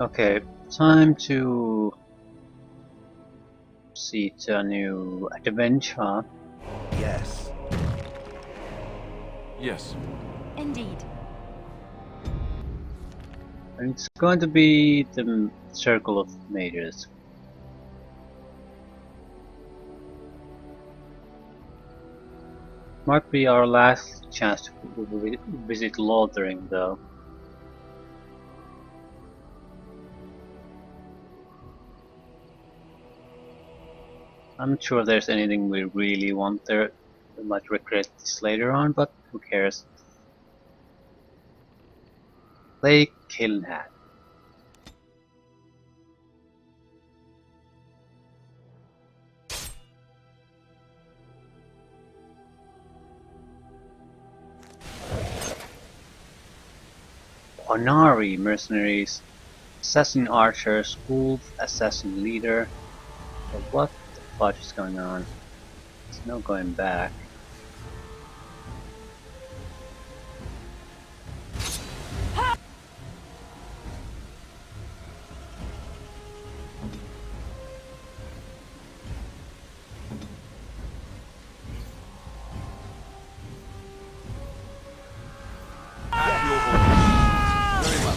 Okay, time to see to a new adventure. Yes. Yes. Indeed. And it's going to be the Circle of Mages. Might be our last chance to visit Lothering though. I'm not sure there's anything we really want there. We might regret this later on, but who cares? Lake Calenhad. Onari mercenaries, assassin archers, wolf assassin leader. But what the fudge is going on? There's no going back. At your orders. Very well.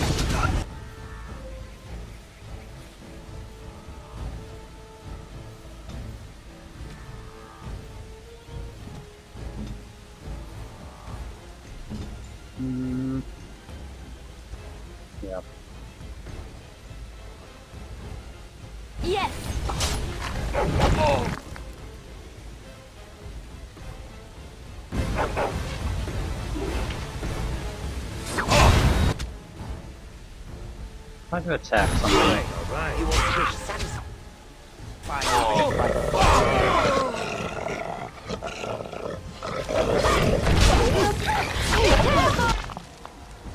Hmm. Yeah. Yes. Try to attack something. Alright. You will push satisfied.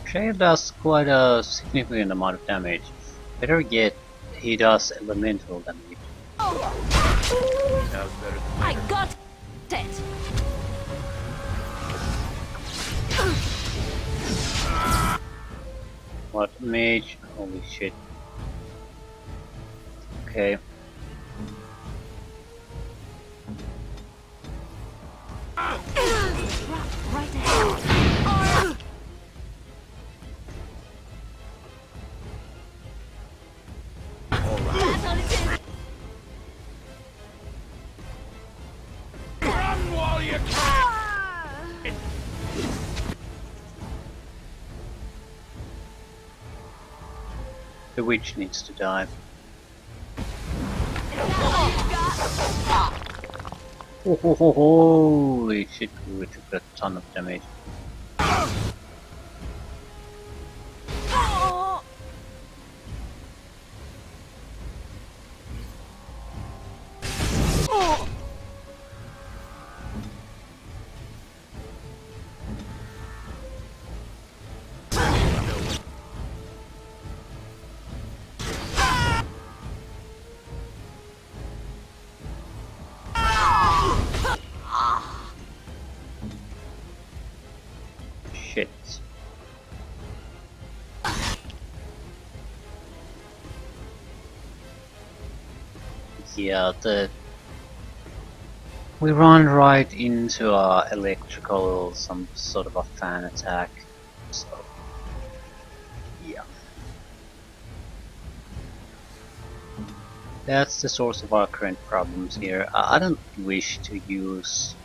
Shay does quite a significant amount of damage. Better yet, he does elemental damage. Sounds better than I got it. What mage? Holy shit. Okay. Right ahead. That's all it is. run while you can. The witch needs to die. Holy shit, we took a ton of damage. Shit. Yeah, we run right into a electrical, some sort of a fan attack. So, yeah. That's the source of our current problems here. I don't wish to use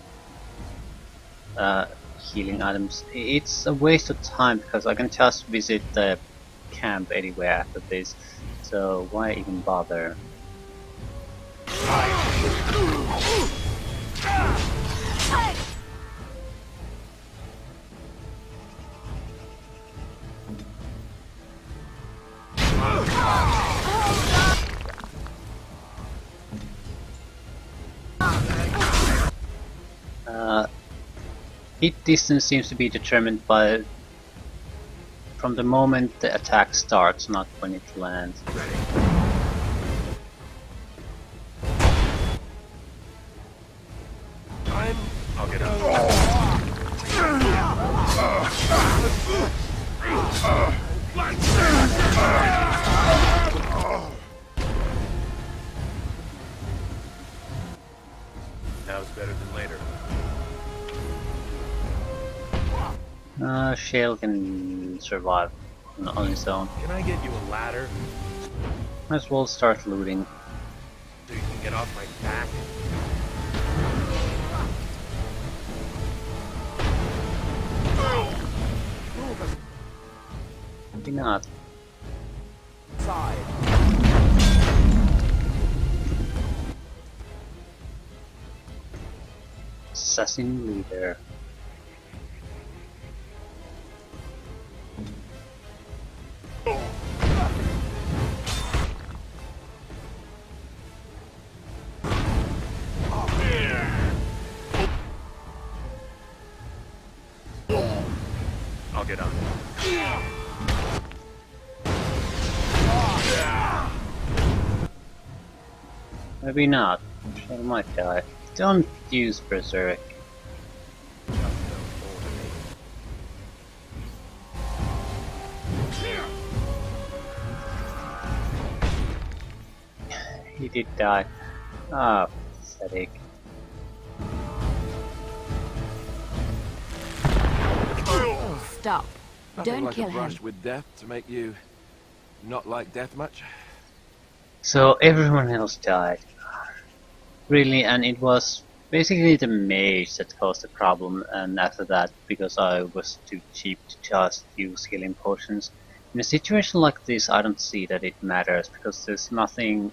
healing items. It's a waste of time because I can just visit the camp anywhere after this. So why even bother? Hit distance seems to be determined by from the moment the attack starts, not when it lands. I'll get out. Shale can survive on his own. Can I get you a ladder Might as well start looting. so you can get off my back? Maybe not. Side. Assassin leader. I'll get on. Maybe not. Shale might die. Don't use Berserk. He did die. Ah, pathetic. Oh, stop. Nothing Don't like kill a brush him. with death to make you not like death much. So everyone else died. Really, and it was basically the mage that caused the problem, and after that, because I was too cheap to just use healing potions. In a situation like this, I don't see that it matters, because there's nothing...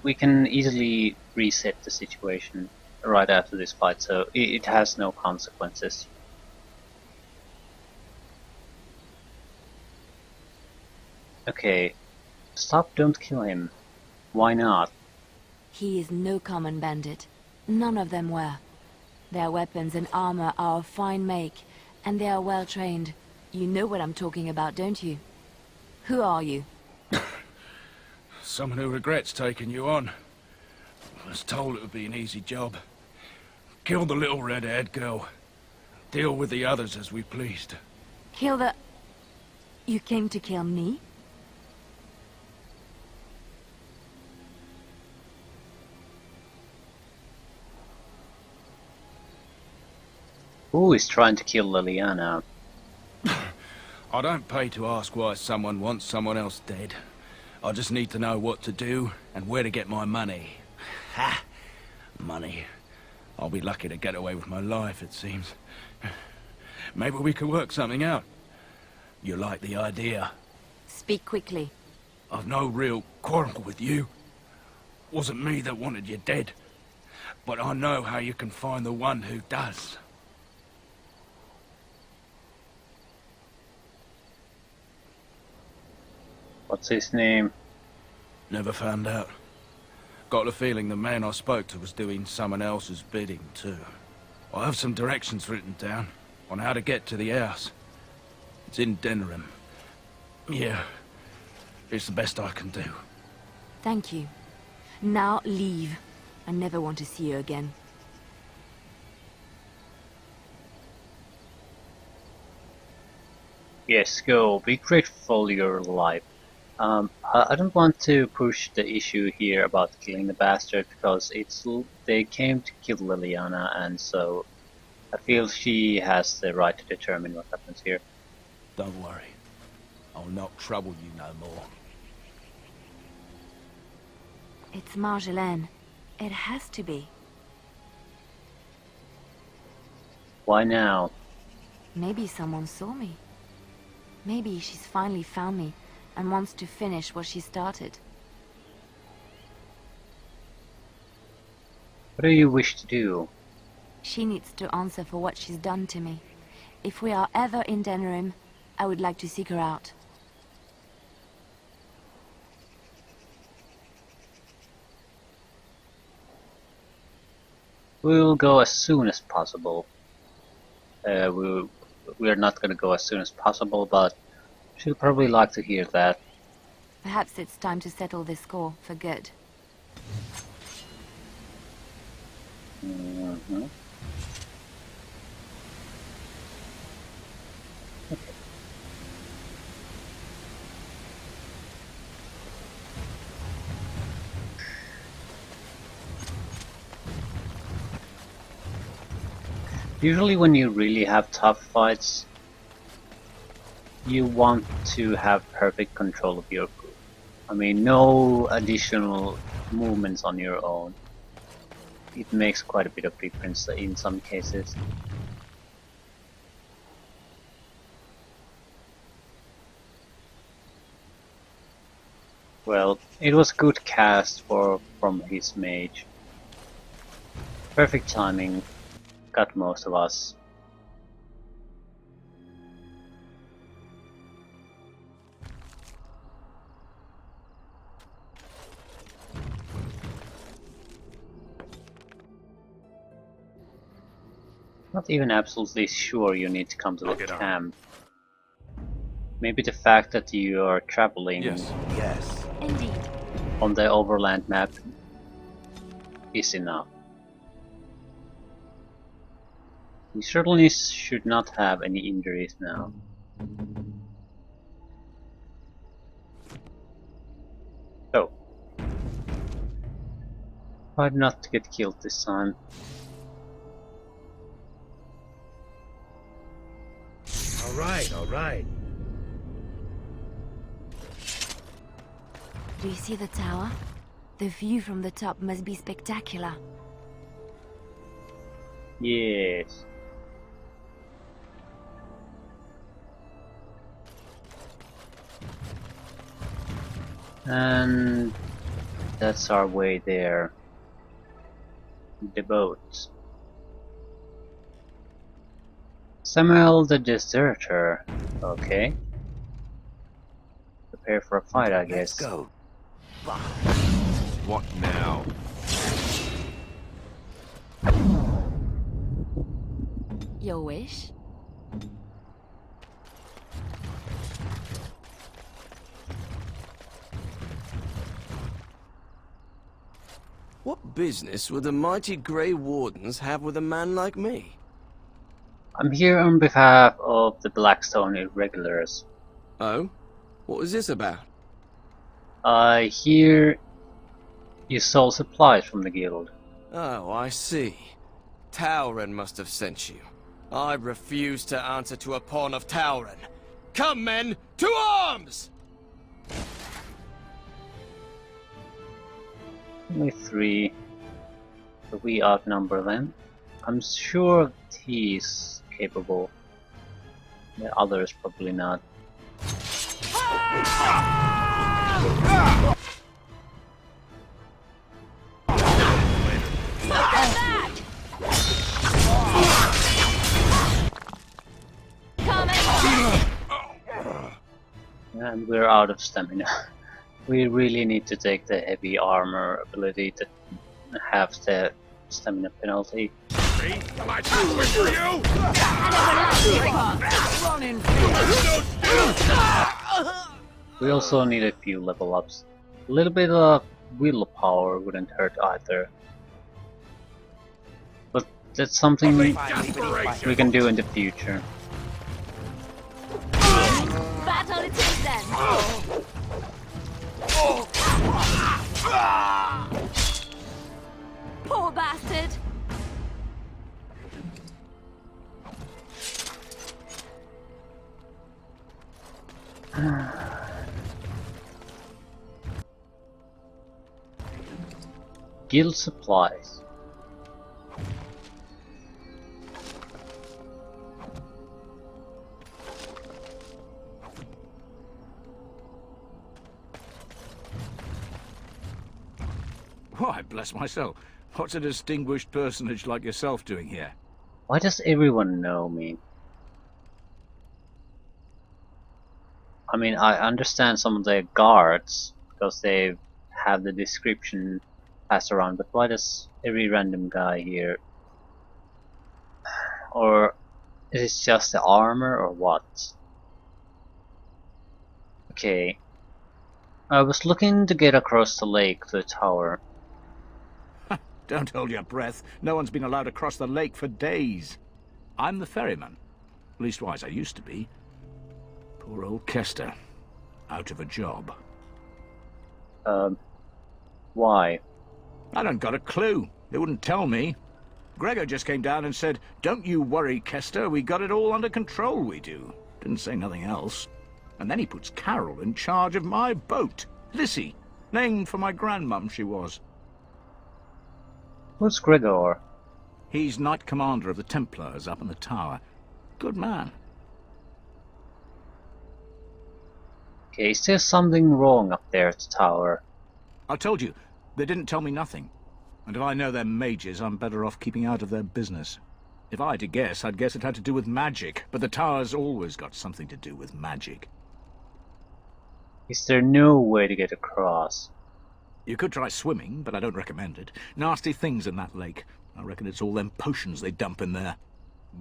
We can easily reset the situation right after this fight, so it has no consequences. Okay, stop, don't kill him. Why not? He is no common bandit. None of them were. Their weapons and armor are of fine make, and they are well trained. You know what I'm talking about, don't you? Who are you? Someone who regrets taking you on. Was told it would be an easy job. Kill the little red-haired girl. Deal with the others as we pleased. Kill the... You came to kill me? Who is trying to kill Liliana? I don't pay to ask why someone wants someone else dead. I just need to know what to do and where to get my money. Ha! Money. I'll be lucky to get away with my life, it seems. Maybe we could work something out. You like the idea? Speak quickly. I've no real quarrel with you. Wasn't me that wanted you dead. But I know how you can find the one who does. What's his name? Never found out. Got the feeling the man I spoke to was doing someone else's bidding, too. I have some directions written down on how to get to the house. It's in Denerim. Yeah, it's the best I can do. Thank you. Now leave. I never want to see you again. Yes, go. Be grateful you're alive. I don't want to push the issue here about killing the bastard because they came to kill Liliana, and so I feel she has the right to determine what happens here. Don't worry. I'll not trouble you no more. It's Marjolaine. It has to be. Why now? Maybe someone saw me. Maybe she's finally found me and wants to finish what she started. What do you wish to do? She needs to answer for what she's done to me. If we are ever in Denerim, I would like to seek her out. We'll go as soon as possible. We're not gonna go as soon as possible, but she'll probably like to hear that. Perhaps it's time to settle this score for good. Mm-hmm. Usually when you really have tough fights, you want to have perfect control of your group. I mean, no additional movements on your own. It makes quite a bit of difference in some cases. Well, it was good cast from his mage. Perfect timing, got most of us. Not even absolutely sure you need to come to the I'll get on. camp. Maybe the fact that you are traveling Yes. Indeed. on the overland map is enough. You certainly should not have any injuries now. So, try not to get killed this time. All right. Do you see the tower? The view from the top must be spectacular. Yes. And that's our way there. The boat. Samuel the Deserter. Okay. Prepare for a fight, I guess. Let's go. What now? Your wish? What business would the mighty Grey Wardens have with a man like me? I'm here on behalf of the Blackstone Irregulars. Oh? What is this about? I hear you stole supplies from the guild. Oh, I see. Tauren must have sent you. I refuse to answer to a pawn of Tauren. Come, men, to arms! Only 3, but we outnumber them. I'm sure he's capable. The others probably not. And we're out of stamina. We really need to take the heavy armor ability that halves the stamina penalty. Me? Am I too quick for you? We also need a few level ups. A little bit of willpower wouldn't hurt either. But that's something we can do in the future. Battle it is then! Poor bastard! Guild supplies. Why, bless myself. What's a distinguished personage like yourself doing here? Why does everyone know me? I mean, I understand some of the guards because they have the description passed around, but why does every random guy here? Or is it just the armor or what? Okay. I was looking to get across the lake to the tower. Don't hold your breath. No one's been allowed across the lake for days. I'm the ferryman. Leastwise, I used to be. Poor old Kester. Out of a job. Why? I don't got a clue. They wouldn't tell me. Gregor just came down and said, "Don't you worry, Kester. We got it all under control, we do." Didn't say nothing else. And then he puts Carol in charge of my boat. Lissy, named for my grandmum she was. Who's Gregor? He's Knight Commander of the Templars up in the tower. Good man. Okay, is there something wrong up there at the tower? I told you, they didn't tell me nothing. And if I know they're mages, I'm better off keeping out of their business. If I had to guess, I'd guess it had to do with magic, but the tower's always got something to do with magic. Is there no way to get across? You could try swimming, but I don't recommend it. Nasty things in that lake. I reckon it's all them potions they dump in there.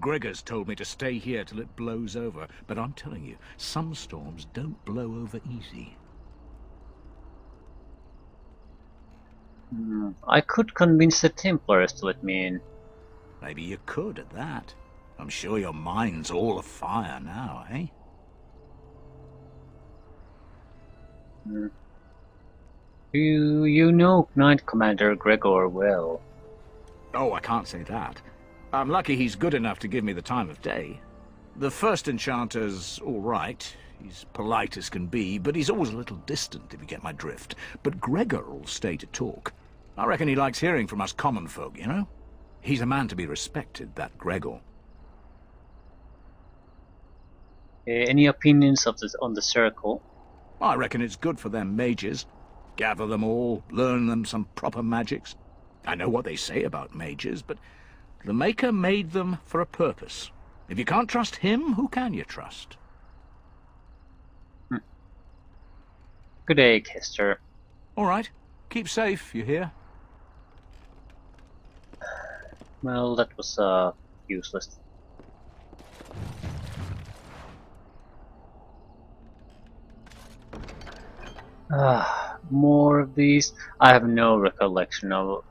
Gregor's told me to stay here till it blows over, but I'm telling you, some storms don't blow over easy. I could convince the Templars to let me in. Maybe you could at that. I'm sure your mind's all afire now, eh? You know Knight Commander Gregor well. Oh, I can't say that. I'm lucky he's good enough to give me the time of day. The first enchanter's all right. He's polite as can be, but he's always a little distant, if you get my drift. But Gregor'll stay to talk. I reckon he likes hearing from us common folk, you know? He's a man to be respected, that Gregor. Any opinions on the circle? I reckon it's good for them mages. Gather them all, learn them some proper magics. I know what they say about mages, but the Maker made them for a purpose. If you can't trust him, who can you trust? Good day, Kester. All right. Keep safe, you hear? Well, that was useless. More of these. I have no recollection of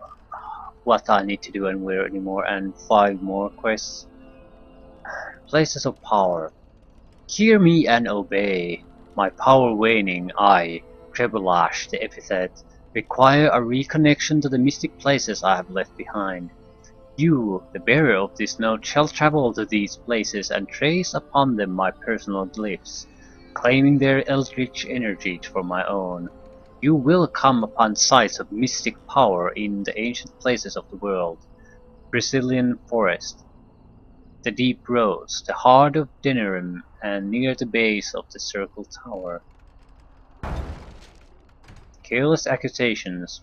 what I need to do and where anymore, and 5 more quests. Places of power. Hear me and obey. My power waning, I, Trebulash, the epithet, require a reconnection to the mystic places I have left behind. You, the bearer of this note, shall travel to these places and trace upon them my personal glyphs, claiming their eldritch energy for my own. You will come upon sites of mystic power in the ancient places of the world. Brazilian forest, the deep roads, the heart of Denerim, and near the base of the circle tower. Careless accusations.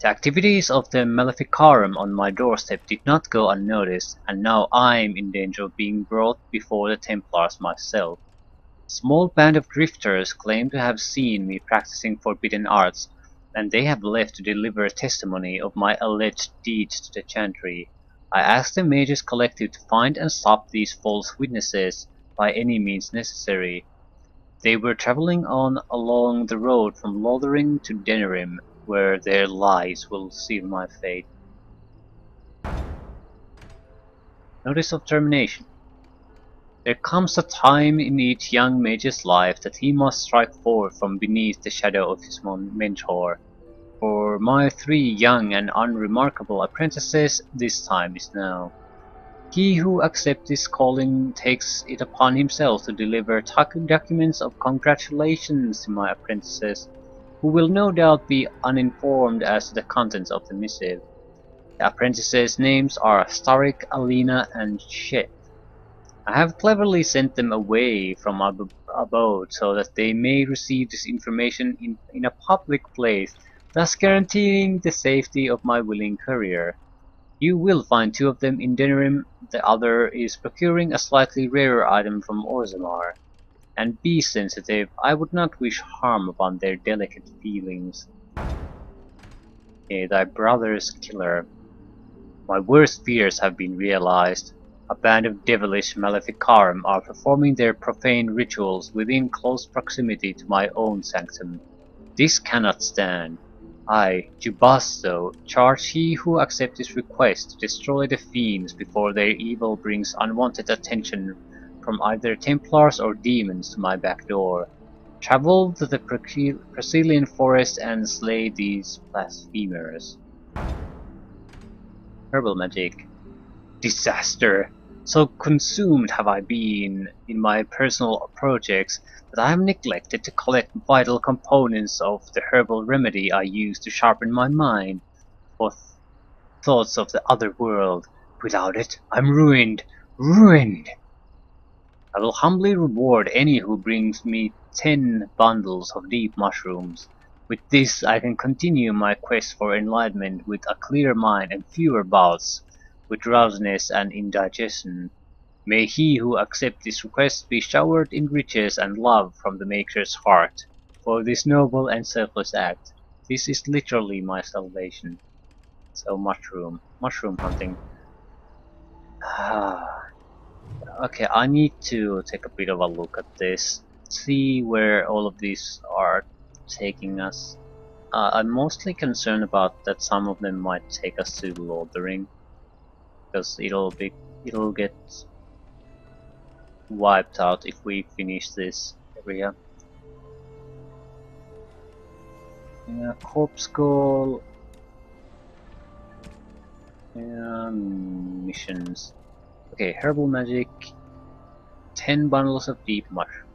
The activities of the Maleficarum on my doorstep did not go unnoticed, and now I'm in danger of being brought before the Templars myself. A small band of drifters claim to have seen me practicing forbidden arts, and they have left to deliver testimony of my alleged deeds to the Chantry. I ask the Mages Collective to find and stop these false witnesses by any means necessary. They were travelling on along the road from Lothering to Denerim, where their lies will seal my fate. Notice of termination. There comes a time in each young mage's life that he must strike forth from beneath the shadow of his mentor. For my 3 young and unremarkable apprentices, this time is now. He who accepts this calling takes it upon himself to deliver documents of congratulations to my apprentices, who will no doubt be uninformed as to the contents of the missive. The apprentices' names are Starik, Alina, and Shet. I have cleverly sent them away from our abode so that they may receive this information in a public place, thus guaranteeing the safety of my willing courier. You will find 2 of them in Denerim, the other is procuring a slightly rarer item from Orzammar. And be sensitive, I would not wish harm upon their delicate feelings. Thy brother's killer. My worst fears have been realized. A band of devilish Maleficarum are performing their profane rituals within close proximity to my own sanctum. This cannot stand. I, Jubasto, charge he who accepts this request to destroy the fiends before their evil brings unwanted attention from either Templars or demons to my back door. Travel to the Brazilian forest and slay these blasphemers. Herbal magic. Disaster! So consumed have I been in my personal projects that I have neglected to collect vital components of the herbal remedy I use to sharpen my mind for thoughts of the other world. Without it, I'm ruined, ruined! I will humbly reward any who brings me 10 bundles of deep mushrooms. With this I can continue my quest for enlightenment with a clear mind and fewer bouts with drowsiness and indigestion. May he who accepts this request be showered in riches and love from the Maker's heart. For this noble and selfless act, this is literally my salvation. So mushroom hunting. Okay, I need to take a bit of a look at this, see where all of these are taking us. I'm mostly concerned about that some of them might take us to Lord of the Ring, because it'll get wiped out if we finish this area. Yeah, corpse goal. Missions. Okay, herbal magic. 10 bundles of deep mushrooms.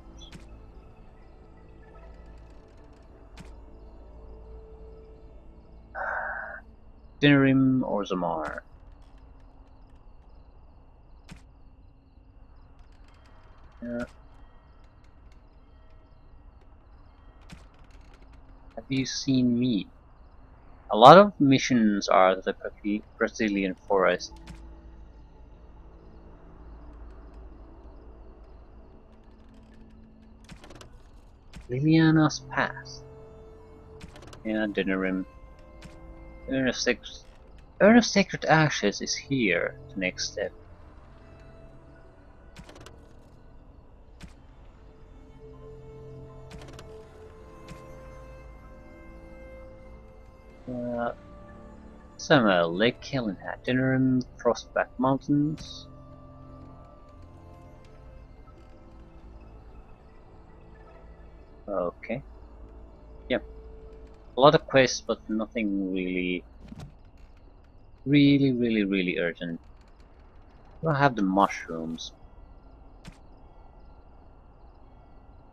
Dinerim or Zamar. Yeah. Have you seen me? A lot of missions are the Brazilian forest. Liliana's Pass. Yeah, Dinerim. Urn of Sacred Ashes is here, the next step. Samuel, Lake Calenhad, Dinerim, Frostback Mountains. Okay. Yep. A lot of quests, but nothing really urgent. Do I have the mushrooms?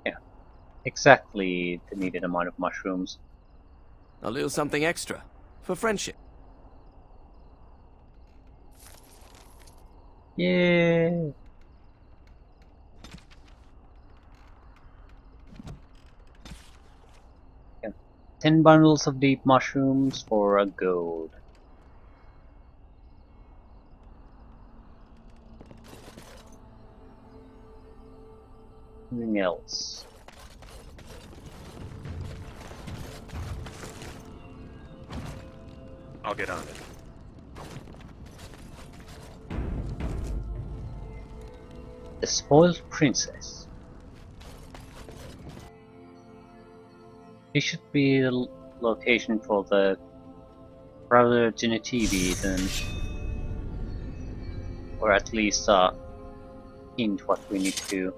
Yeah. Exactly the needed amount of mushrooms. A little something extra. For friendship. Yeah. 10 bundles of deep mushrooms for a gold. Anything else? I'll get on it. The Spoiled Princess. This should be the location for the Brother Genetivi then. Or at least hint what we need to do.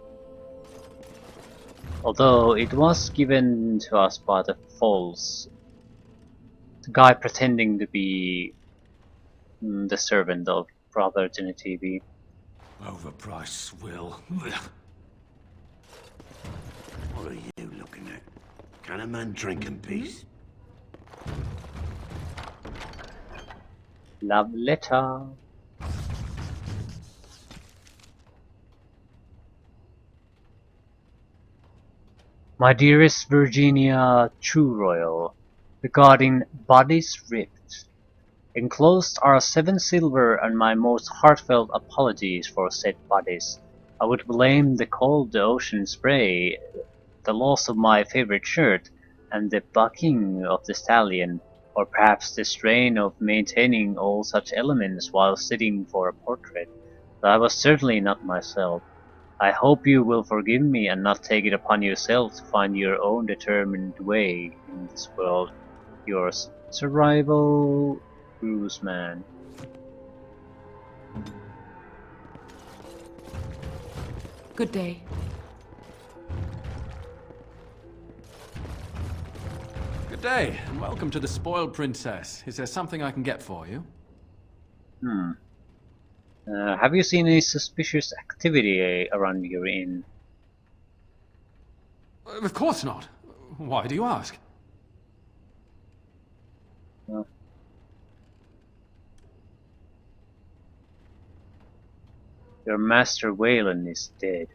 Although it was given to us by the false guy pretending to be the servant of Brother Genetivi. Overpriced swill. What are you looking at? Can a man drink in peace? Love letter. My dearest Virginia True Royal, regarding Bodies Ripped. Enclosed are 7 silver and my most heartfelt apologies for said bodies. I would blame the cold ocean spray, the loss of my favorite shirt, and the bucking of the stallion, or perhaps the strain of maintaining all such elements while sitting for a portrait. But I was certainly not myself. I hope you will forgive me and not take it upon yourself to find your own determined way in this world. Yours, Survival Cruiseman. Good day. Good day, and welcome to the Spoiled Princess. Is there something I can get for you? Have you seen any suspicious activity around your inn? Of course not. Why do you ask? Uh, your master Wayland is dead.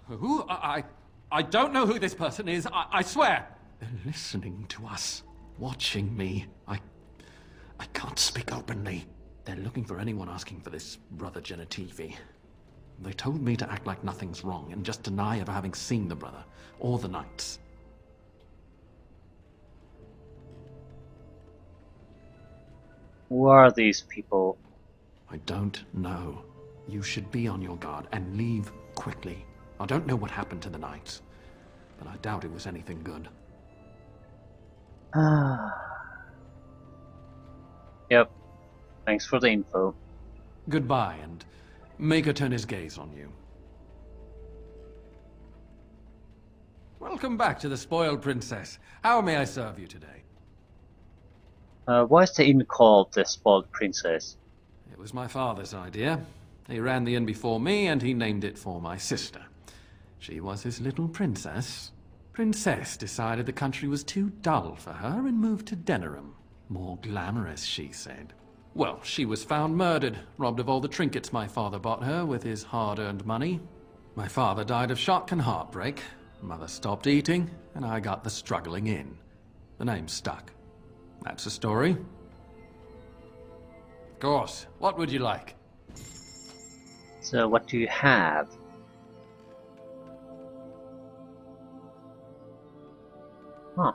Who? I don't know who this person is. I swear. They're listening to us, watching me. I can't speak openly. They're looking for anyone asking for this brother Genitivi. They told me to act like nothing's wrong and just deny ever having seen the brother or the knights. Who are these people? I don't know. You should be on your guard and leave quickly. I don't know what happened to the knights, but I doubt it was anything good. Yep. Thanks for the info. Goodbye, and make her turn his gaze on you. Welcome back to the Spoiled Princess. How may I serve you today? Why is the inn called the Spoiled Princess? It was my father's idea. He ran the inn before me, and he named it for my sister. She was his little princess. Princess decided the country was too dull for her and moved to Denerim. More glamorous, she said. Well, she was found murdered, robbed of all the trinkets my father bought her with his hard-earned money. My father died of shock and heartbreak. Mother stopped eating, and I got the struggling inn. The name stuck. That's the story. Of course. What would you like? So what do you have? Huh.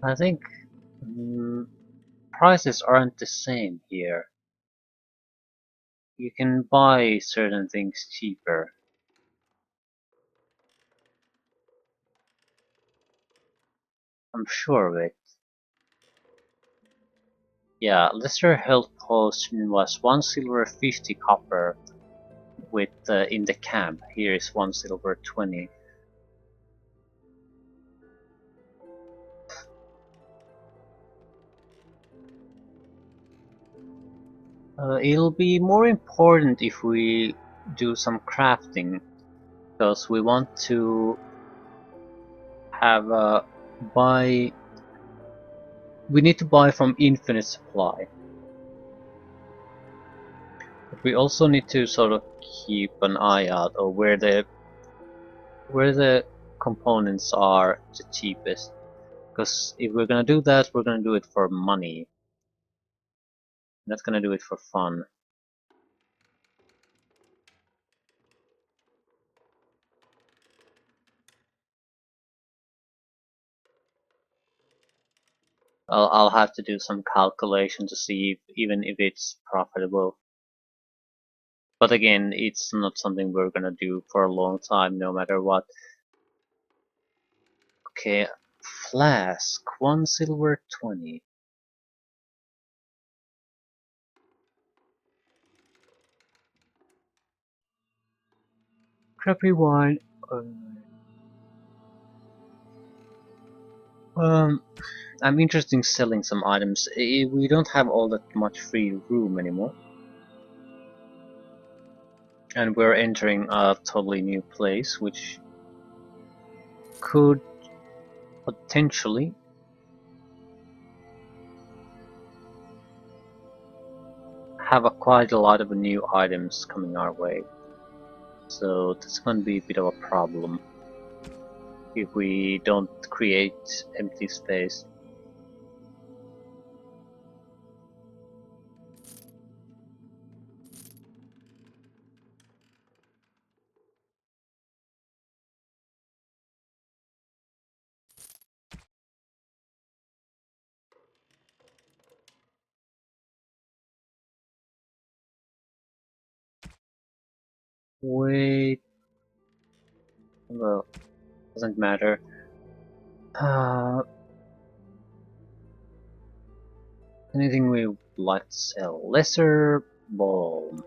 I think prices aren't the same here. You can buy certain things cheaper. I'm sure of it. Yeah, lesser health potion was 1 silver 50 copper with in the camp. Here is 1 silver 20. It'll be more important if we do some crafting, because we want to have buy. We need to buy from infinite supply. But we also need to sort of keep an eye out of where the components are the cheapest. Because if we're gonna do that, we're gonna do it for money. We're not gonna do it for fun. I'll have to do some calculation to see if, even if it's profitable. But again, it's not something we're gonna do for a long time, no matter what. Okay, flask, 1 silver 20. Crappy wine. Um, I'm interested in selling some items. We don't have all that much free room anymore. And we're entering a totally new place, which could potentially have quite a lot of new items coming our way. So that's going to be a bit of a problem if we don't create empty space. Wait, well, doesn't matter. Anything we would like to sell? Lesser balm.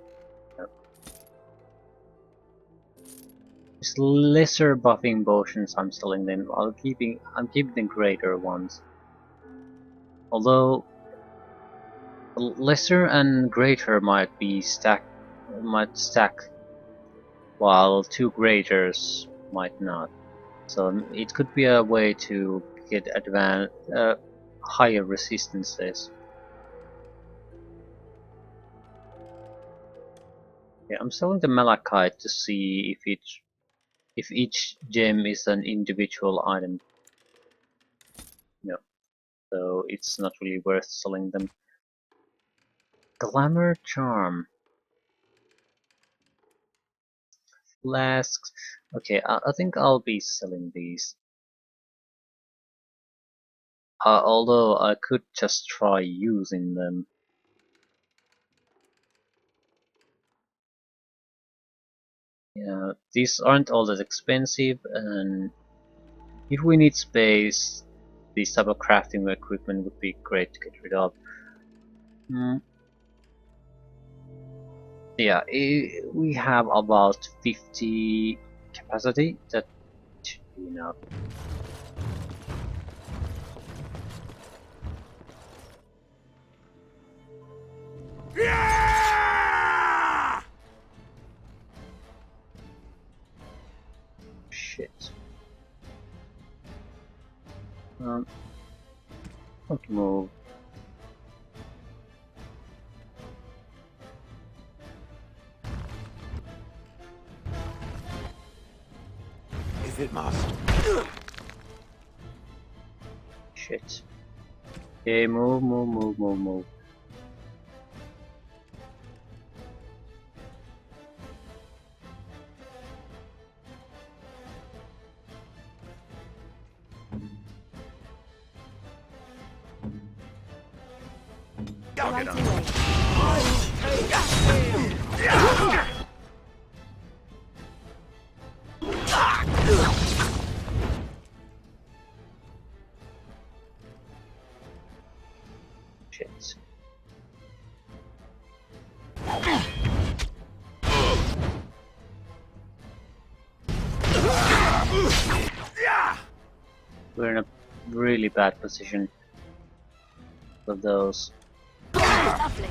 These lesser buffing potions I'm selling them. I'm keeping the greater ones. Although lesser and greater might stack, while two greaters might not. So it could be a way to get higher resistances. Yeah, I'm selling the malachite to see if each gem is an individual item. No, so it's not really worth selling them. Glamour charm. Flasks. Okay, I think I'll be selling these. Although I could just try using them. Yeah, these aren't all that expensive, and if we need space, this type of crafting equipment would be great to get rid of. Hmm. Yeah, we have about 50 capacity. That should be enough. Shit. Don't move. If it must. Shit. Okay, move, move, move, move, move. Right away. Shit. We're in a really bad position for those. Lovely.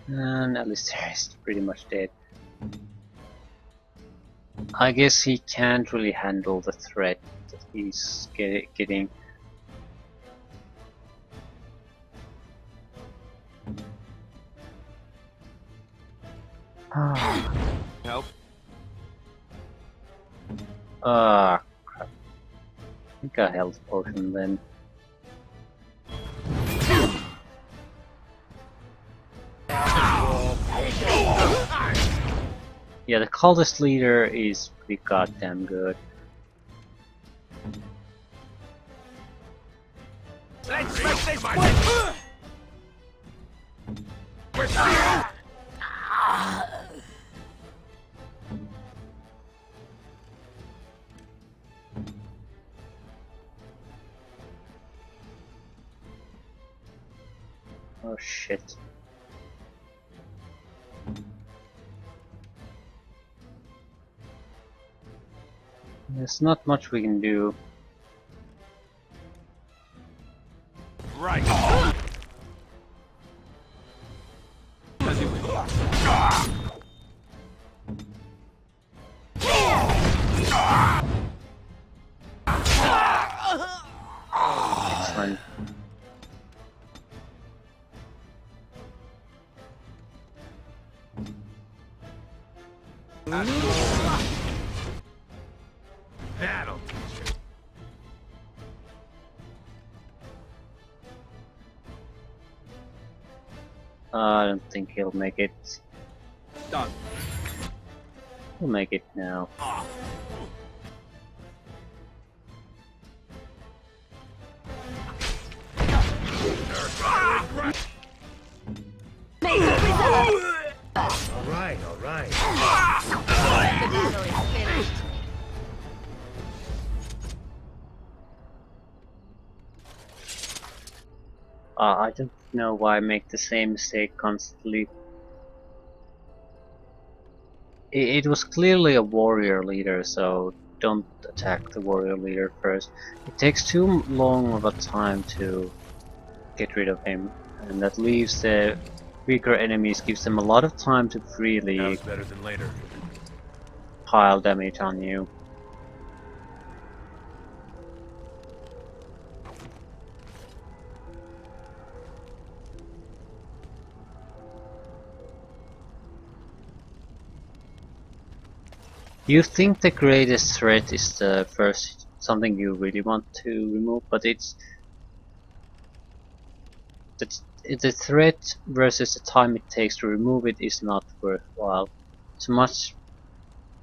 And Alistair is pretty much dead. I guess he can't really handle the threat that he's getting. Help. Ah, crap. I think a health potion then. Yeah, the cultist leader is pretty goddamn good. Let's make this quick! Oh shit. There's not much we can do. Right. Excellent. That'll teach you. I don't think he'll make it. Done. He'll make it now. All right, all right. The battle is finished. I don't know why I make the same mistake constantly. It was clearly a warrior leader, so don't attack the warrior leader first. It takes too long of a time to get rid of him, and that leaves the weaker enemies, gives them a lot of time to freely Now's better than later. pile damage on you. You think the greatest threat is the first something you really want to remove, but the threat versus the time it takes to remove it is not worthwhile. So much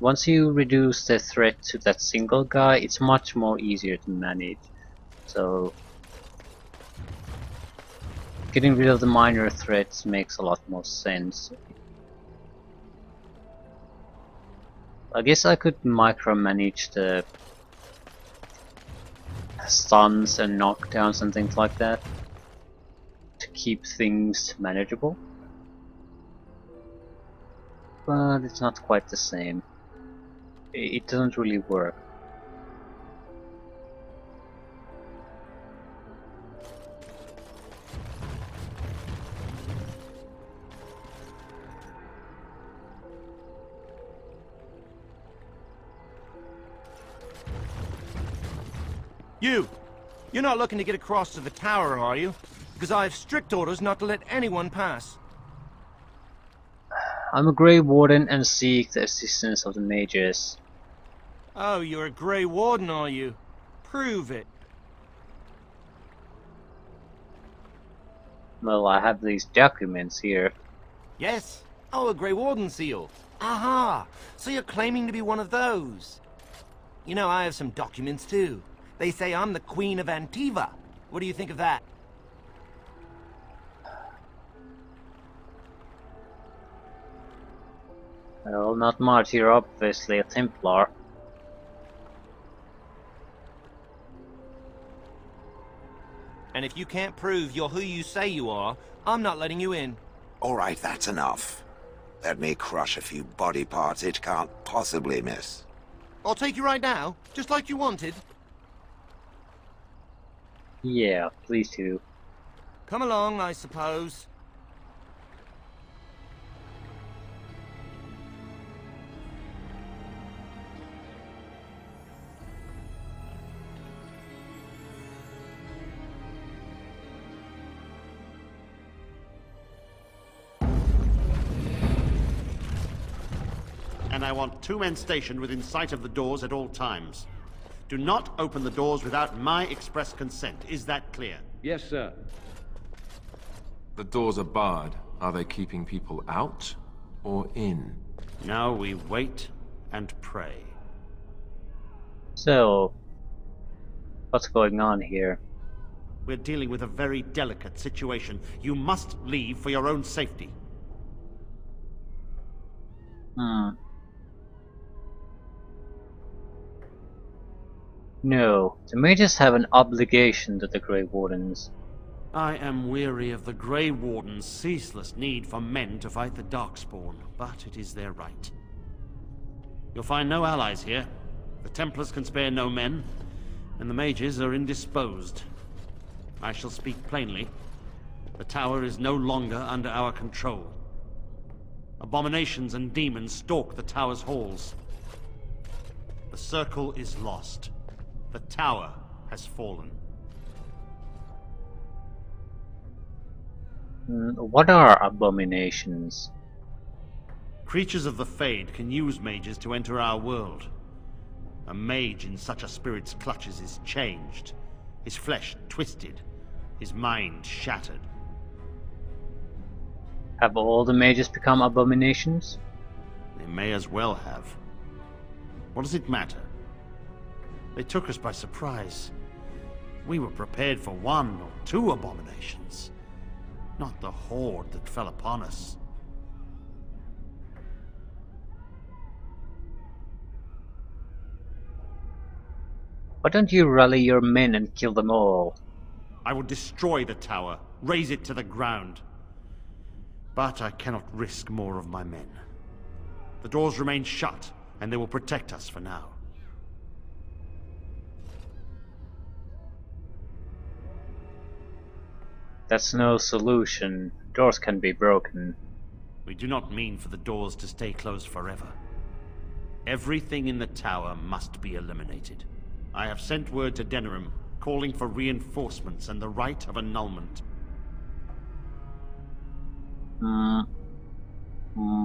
once you reduce the threat to that single guy, it's much more easier to manage. So getting rid of the minor threats makes a lot more sense. I guess I could micromanage the stuns and knockdowns and things like that to keep things manageable. But it's not quite the same. It doesn't really work. You're not looking to get across to the tower, are you? Because I have strict orders not to let anyone pass. I'm a Grey Warden and seek the assistance of the mages. Oh, you're a Grey Warden, are you? Prove it. Well, I have these documents here. Yes? Oh, a Grey Warden seal. Aha! So you're claiming to be one of those. You know, I have some documents too. They say I'm the Queen of Antiva. What do you think of that? Well, not much. You're obviously a Templar. And if you can't prove you're who you say you are, I'm not letting you in. All right, that's enough. Let me crush a few body parts it can't possibly miss. I'll take you right now, just like you wanted. Yeah, please do. Come along, I suppose. And I want 2 men stationed within sight of the doors at all times. Do not open the doors without my express consent. Is that clear? Yes, sir. The doors are barred. Are they keeping people out or in? Now we wait and pray. So, what's going on here? We're dealing with a very delicate situation. You must leave for your own safety. No, the mages have an obligation to the Grey Wardens. I am weary of the Grey Warden's ceaseless need for men to fight the Darkspawn, but it is their right. You'll find no allies here. The Templars can spare no men, and the mages are indisposed. I shall speak plainly. The tower is no longer under our control. Abominations and demons stalk the tower's halls. The circle is lost. The tower has fallen. What are abominations? Creatures of the Fade can use mages to enter our world. A mage in such a spirit's clutches is changed, his flesh twisted, his mind shattered. Have all the mages become abominations? They may as well have. What does it matter? They took us by surprise. We were prepared for 1 or 2 abominations, not the horde that fell upon us. Why don't you rally your men and kill them all? I will destroy the tower, raze it to the ground. But I cannot risk more of my men. The doors remain shut, and they will protect us for now. That's no solution. Doors can be broken. We do not mean for the doors to stay closed forever. Everything in the tower must be eliminated. I have sent word to Denerim, calling for reinforcements and the right of annulment.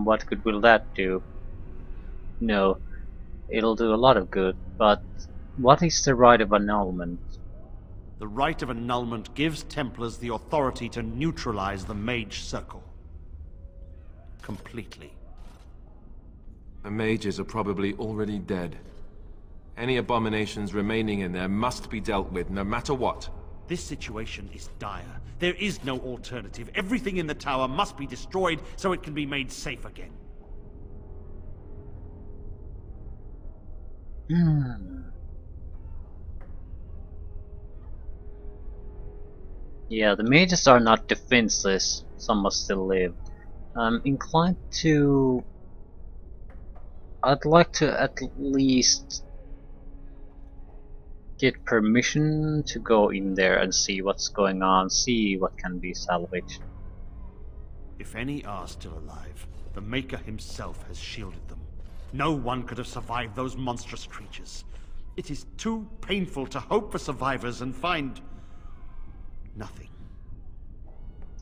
What good will that do? No, it'll do a lot of good, but what is the right of annulment? The right of annulment gives Templars the authority to neutralize the Mage Circle. Completely. The mages are probably already dead. Any abominations remaining in there must be dealt with, no matter what. This situation is dire. There is no alternative. Everything in the tower must be destroyed so it can be made safe again. Yeah, the mages are not defenseless. Some must still live. I'm inclined to... I'd like to at least get permission to go in there and see what's going on, see what can be salvaged. If any are still alive, the Maker himself has shielded them. No one could have survived those monstrous creatures. It is too painful to hope for survivors and find... nothing.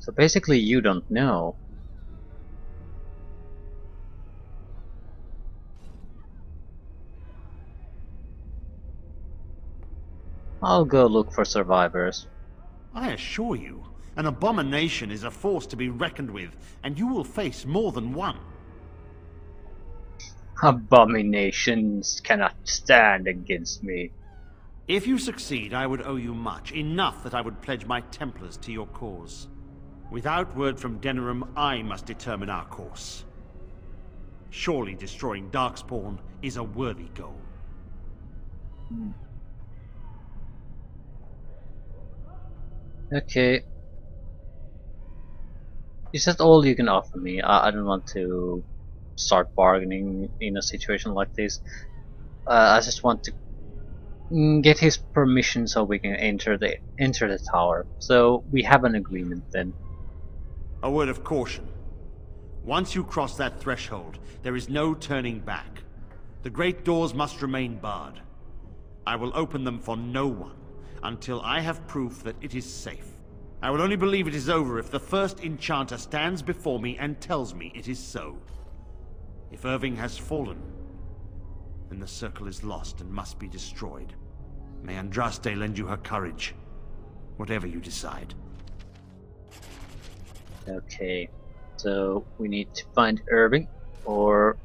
So basically you don't know. I'll go look for survivors. I assure you, an abomination is a force to be reckoned with, and you will face more than one. Abominations cannot stand against me. If you succeed, I would owe you much, enough that I would pledge my Templars to your cause. Without word from Denerim, I must determine our course. Surely destroying Darkspawn is a worthy goal. Okay. Is that all you can offer me? I don't want to start bargaining in a situation like this. I just want to get his permission so we can enter the tower. So we have an agreement then. A word of caution. Once you cross that threshold, there is no turning back. The great doors must remain barred. I will open them for no one until I have proof that it is safe. I will only believe it is over if the first enchanter stands before me and tells me it is so. If Irving has fallen, then the circle is lost and must be destroyed. May Andraste lend you her courage, whatever you decide. Okay, so we need to find Irving or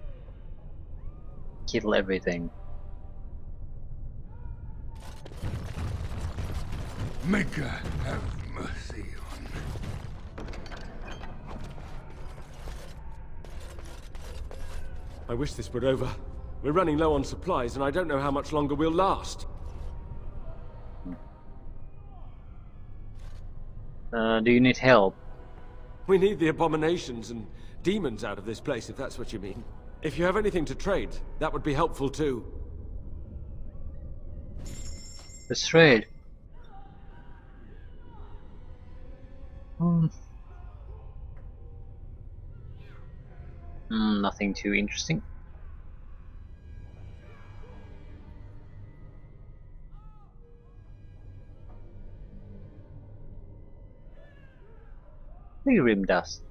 kill everything. Maker, have mercy on. I wish this were over. We're running low on supplies, and I don't know how much longer we'll last. Do you need help? We need the abominations and demons out of this place, if that's what you mean. If you have anything to trade, that would be helpful too. Let's trade. Nothing too interesting. Rim dust.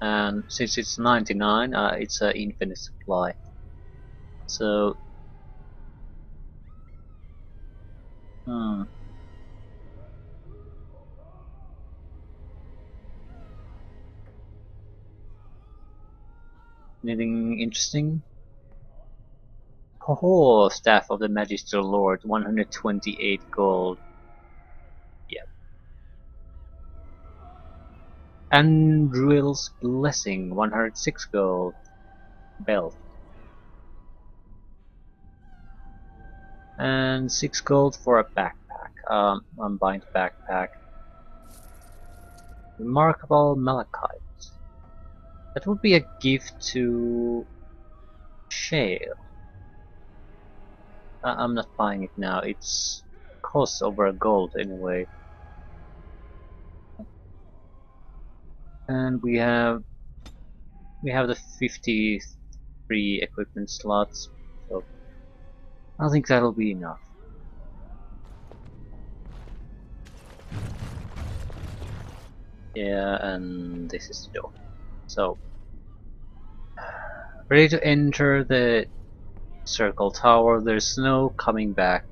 And since it's 99, it's an infinite supply. So... Anything interesting? Oh, Staff of the Magister Lord, 128 gold. Yep. Andril's Blessing, 106 gold. Belt. And 6 gold for a backpack. I'm buying the backpack. Remarkable Malachite. That would be a gift to Shale. I'm not buying it now. It's costs over a gold anyway. And we have the 53 equipment slots, so I think that'll be enough. Yeah, and this is the door. So, ready to enter the circle tower. There's no coming back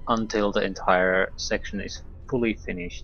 until the entire section is fully finished.